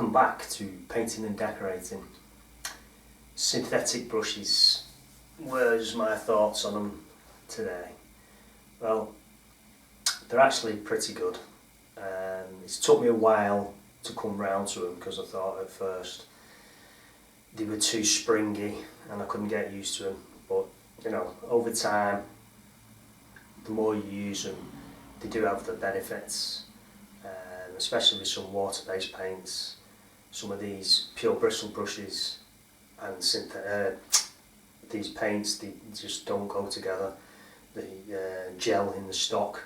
Welcome back to Painting and Decorating. Synthetic brushes. Where's my thoughts on them today? Well, they're actually pretty good. It's took me a while to come round to them because I thought at first they were too springy and I couldn't get used to them. But you know, over time, the more you use them, they do have the benefits. Especially with some water-based paints, some of these pure bristle brushes and these paints, they just don't go together. They gel in the stock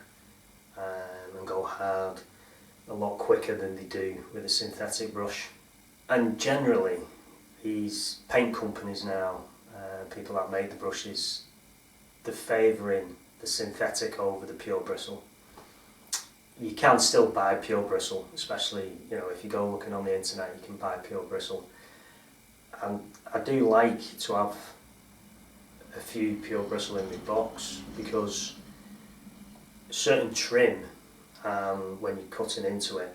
and go hard a lot quicker than they do with a synthetic brush. And generally, these paint companies now, people that make the brushes, they're favouring the synthetic over the pure bristle. You can still buy pure bristle, especially if you go looking on the internet, you can buy pure bristle. And I do like to have a few pure bristle in my box because certain trim, when you're cutting into it,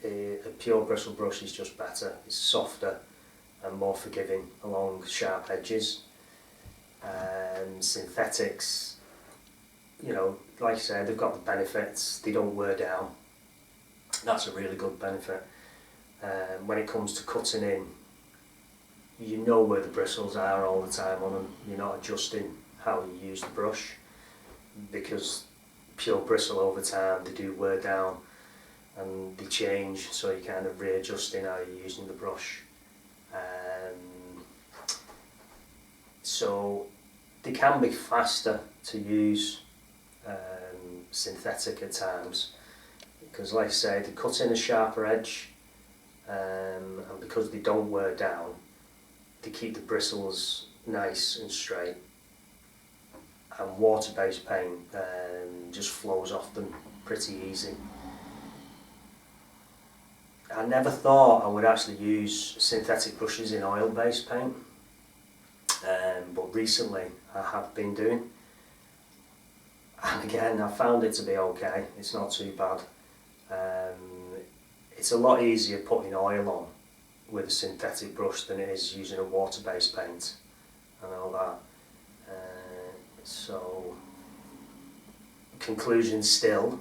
a pure bristle brush is just better. It's softer and more forgiving along sharp edges. Synthetics, like I say, they've got the benefits. They don't wear down. That's a really good benefit. When it comes to cutting in, you know where the bristles are all the time on them. You're not adjusting how you use the brush because pure bristle over time, they do wear down and they change, so you're kind of readjusting how you're using the brush. So they can be faster to use synthetic at times because, like I say, they cut in a sharper edge, and because they don't wear down, they keep the bristles nice and straight. And water-based paint just flows off them pretty easy. I never thought I would actually use synthetic brushes in oil-based paint, but recently I have been doing. And again, I found it to be okay. It's not too bad. It's a lot easier putting oil on with a synthetic brush than it is using a water-based paint and all that. So, conclusion still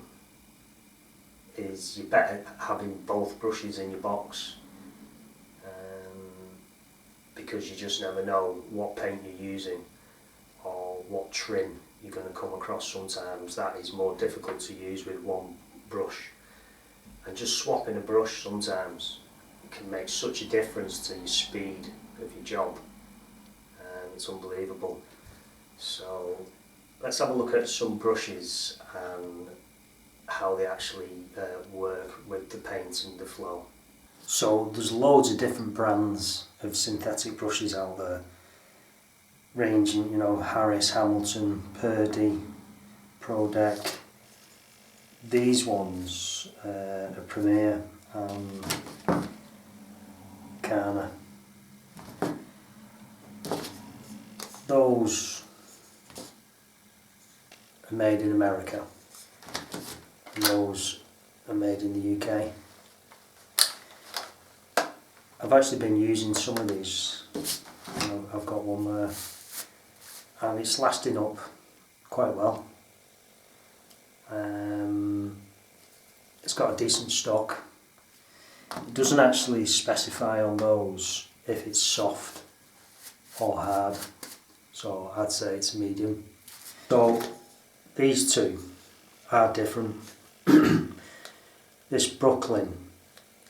is you're better having both brushes in your box, because you just never know what paint you're using or what trim you're going to come across. Sometimes that is more difficult to use with one brush, and just swapping a brush sometimes can make such a difference to your speed of your job, and it's unbelievable. So let's have a look at some brushes and how they actually work with the paint and the flow. So there's loads of different brands of synthetic brushes out there, ranging, Harris, Hamilton, Purdy, Prodec. These ones are Premier and Kana. Those are made in America, and those are made in the UK. I've actually been using some of these. I've got one there, and it's lasting up quite well. It's got a decent stock. It doesn't actually specify on those if it's soft or hard, so I'd say it's medium. So these two are different. This Brooklyn,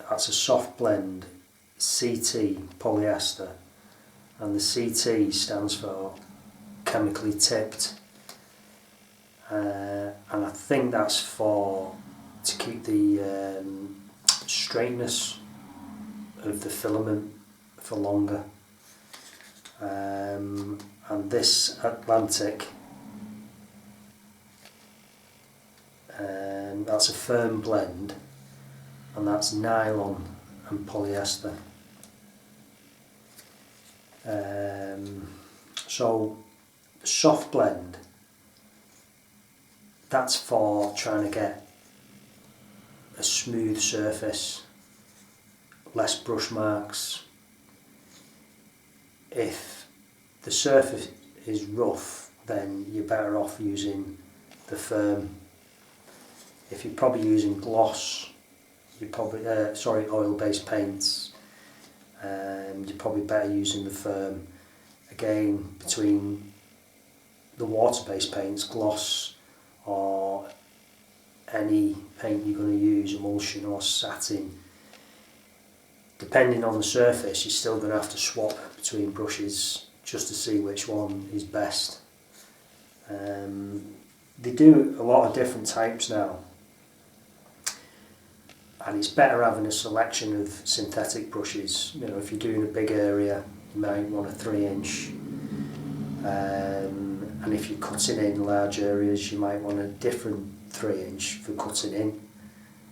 that's a soft blend CT polyester, and the CT stands for chemically tipped, and I think that's to keep the straightness of the filament for longer. And this Atlantic, that's a firm blend, and that's nylon and polyester. So the soft blend, that's for trying to get a smooth surface less brush marks. If the surface is rough, then you're better off using the firm. If you're probably using gloss, you're probably oil-based paints, you're probably better using the firm. Again, between the water-based paints, gloss, or any paint you're going to use, emulsion or satin, depending on the surface, you're still going to have to swap between brushes just to see which one is best. They do a lot of different types now, and it's better having a selection of synthetic brushes. You know, if you're doing a big area, you might want a 3-inch, and if you're cutting in large areas, you might want a different 3-inch for cutting in,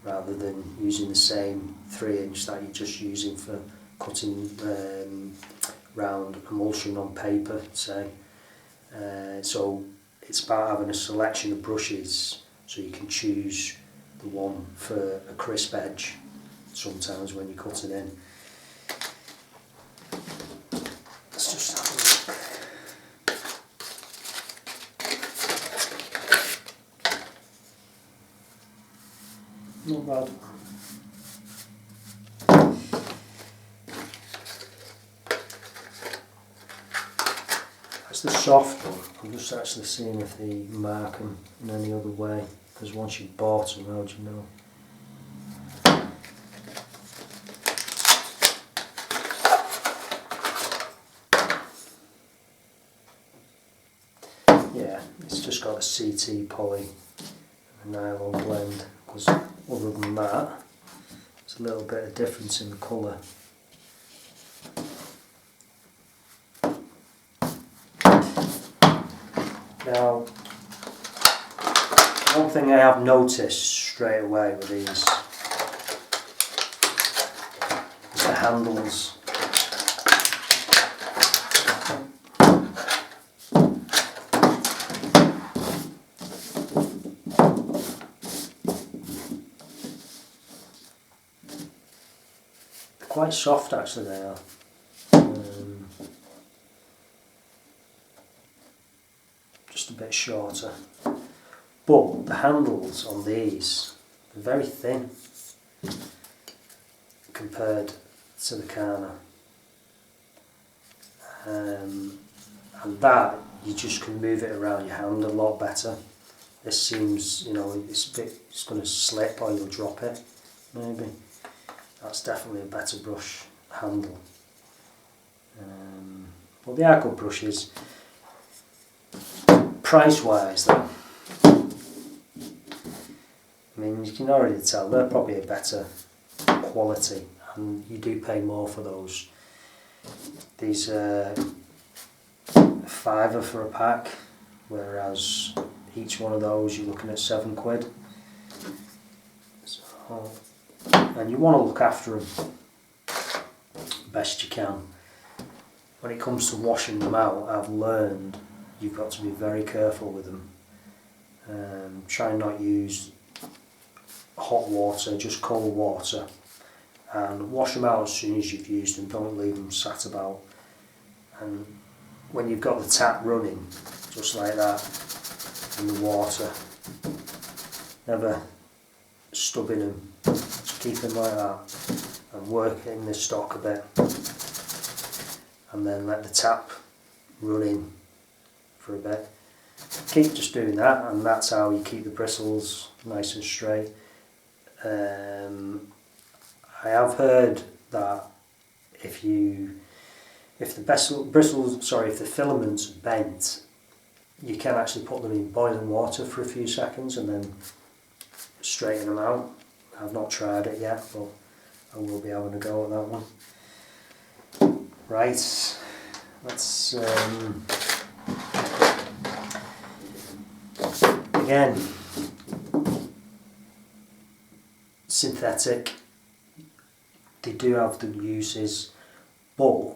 rather than using the same 3-inch that you're just using for cutting round emulsion on paper, say. So it's about having a selection of brushes so you can choose the one for a crisp edge sometimes when you're cutting in. Let's just have a look. Not bad. That's the soft one. I'm just actually seeing if they mark them in any other way, because once you've bought them, how do you know? Yeah, it's just got a CT poly and a nylon blend, because other than that, there's a little bit of difference in the colour. Now, one thing I have noticed straight away with these is the handles. They're quite soft, actually, they are. Just a bit shorter, but the handles on these are very thin compared to the Carner, and that you just can move it around your hand a lot better. This seems, you know, it's going to slip or you'll drop it, maybe. That's definitely a better brush handle, but they are good brushes. Price-wise, though, I mean, you can already tell they're probably a better quality, and you do pay more for those. These are £5 for a pack, whereas each one of those you're looking at £7. So, and you want to look after them best you can. When it comes to washing them out, I've learned you've got to be very careful with them. Try and not use hot water, just cold water, and wash them out as soon as you've used them. Don't leave them sat about. And when you've got the tap running, just like that, in the water, never stubbing them, just keep them like that, and work in the stock a bit, and then let the tap run in for a bit. Keep just doing that, and that's how you keep the bristles nice and straight. I have heard that if the filaments are bent, you can actually put them in boiling water for a few seconds and then straighten them out. I've not tried it yet, but I will be having a go at that one. Right, let's again, synthetic, they do have the uses, but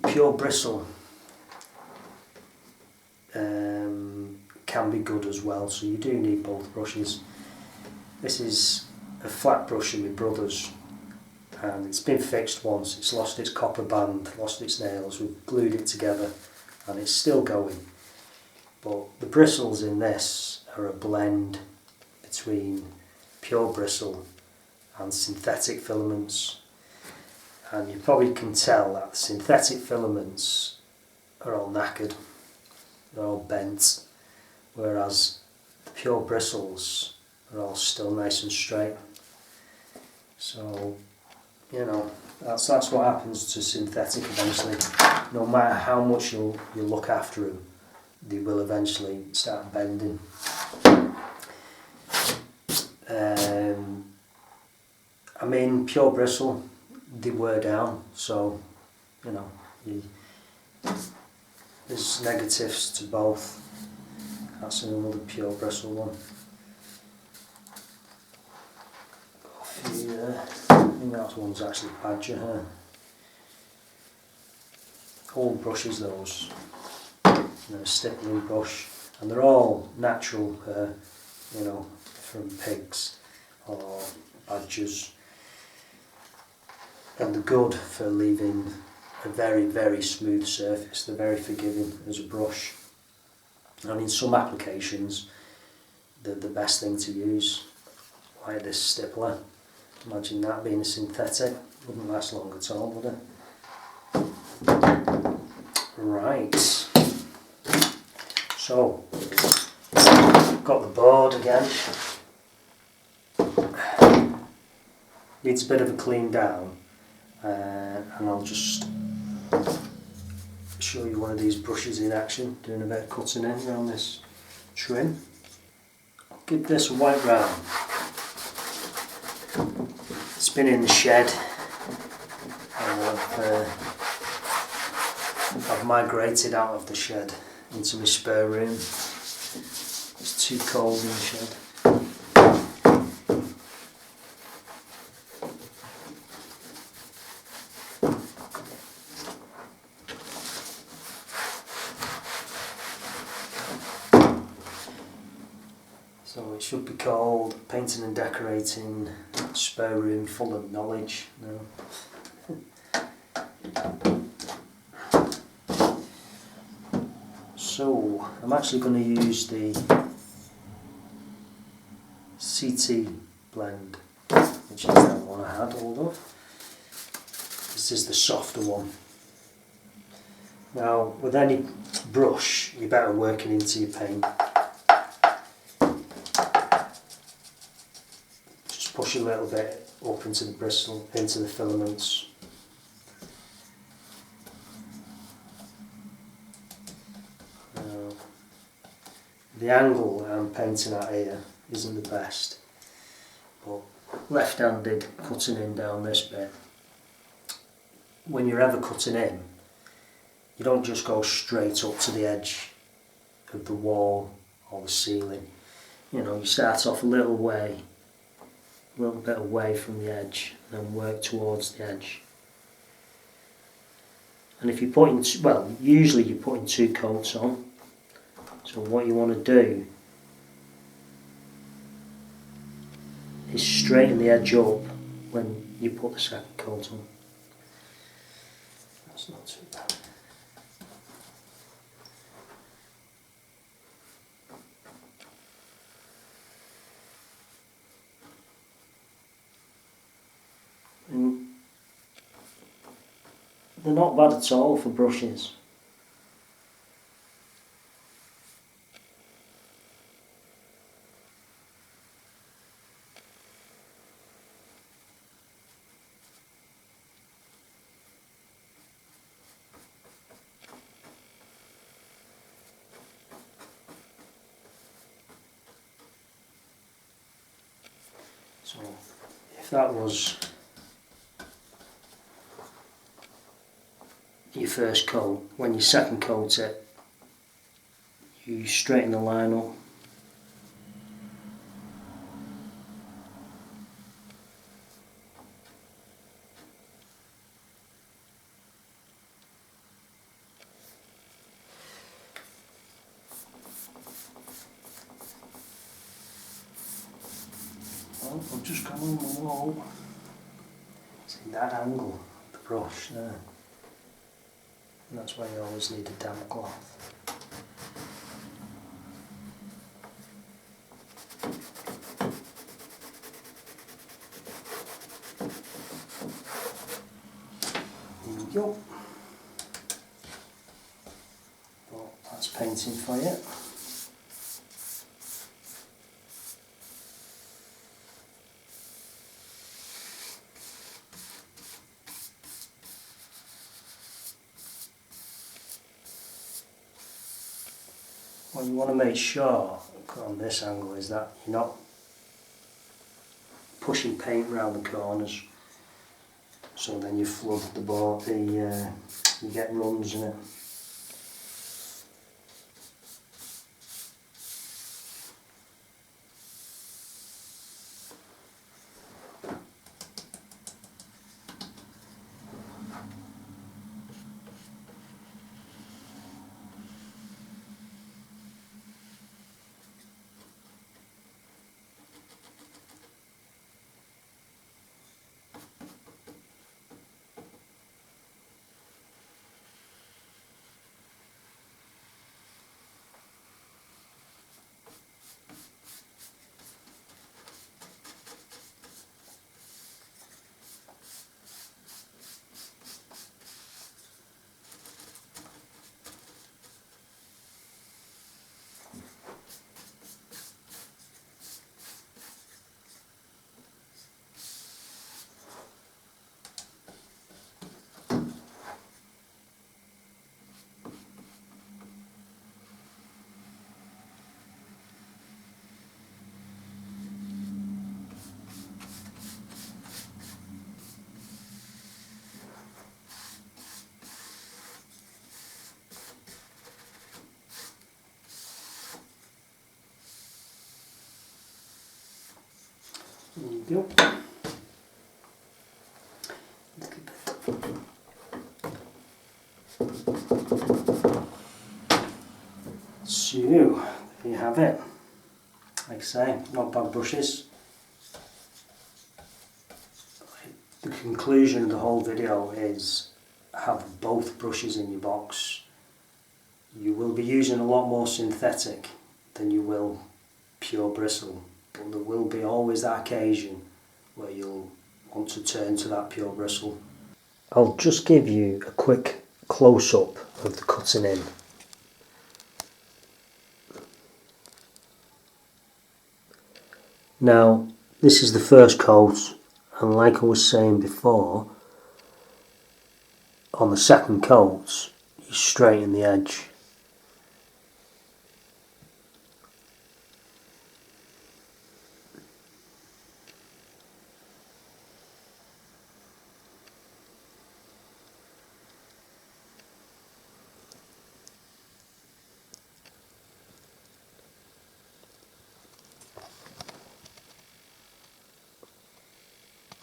pure bristle can be good as well, so you do need both brushes. This is a flat brush in my brother's, and it's been fixed once. It's lost its copper band, lost its nails. We've glued it together and it's still going. But the bristles in this are a blend between pure bristle and synthetic filaments, and you probably can tell that the synthetic filaments are all knackered, they're all bent, whereas the pure bristles are all still nice and straight. So, you know, that's what happens to synthetic eventually. No matter how much you look after them, they will eventually start bending. I mean, pure bristle, they wear down, so, you know, there's negatives to both. That's another pure bristle one. I think that one's actually badger hair. Old brushes those, a stippling brush, and they're all natural hair, you know, from pigs or badgers, and they're good for leaving a very, very smooth surface. They're very forgiving as a brush, and in some applications they're the best thing to use, like this stippler. Imagine that being a synthetic, wouldn't last long at all, would it? Right, so got the board again. Needs a bit of a clean down, and I'll just show you one of these brushes in action, doing a bit of cutting in around this trim. I'll give this a wipe round. It's been in the shed, and I've migrated out of the shed into my spare room. It's too cold in the shed. So it should be called Painting and Decorating Spare Room Full of Knowledge. No. So I'm actually going to use the CT blend, which is that one I had hold up. This is the softer one. Now with any brush you're better working into your paint. Just push a little bit up into the bristle, into the filaments. The angle I'm painting at here isn't the best, but left-handed cutting in down this bit, when you're ever cutting in, you don't just go straight up to the edge of the wall or the ceiling. You know, you start off a little bit away from the edge, and then work towards the edge. And if you're putting, well, usually you're putting 2 coats on. So what you want to do is straighten the edge up when you put the second coat on. That's not too bad. And they're not bad at all for brushes. So if that was your first coat, when you second coat it, you straighten the line up. Well, I've just gone on the wall. See that angle of the brush there. And that's why you always need a damp cloth. There we go. Well, that's painting for you. What you want to make sure on this angle is that you're not pushing paint around the corners, so then you flood the board, you get runs in it. There you go. So, there you have it. Like I say, not bad brushes. The conclusion of the whole video is have both brushes in your box. You will be using a lot more synthetic than you will pure bristle. But there will be always that occasion where you'll want to turn to that pure bristle. I'll just give you a quick close-up of the cutting in. Now, this is the first coat, and like I was saying before, on the second coat, you straighten the edge.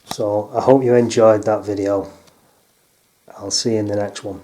So I hope you enjoyed that video. I'll see you in the next one.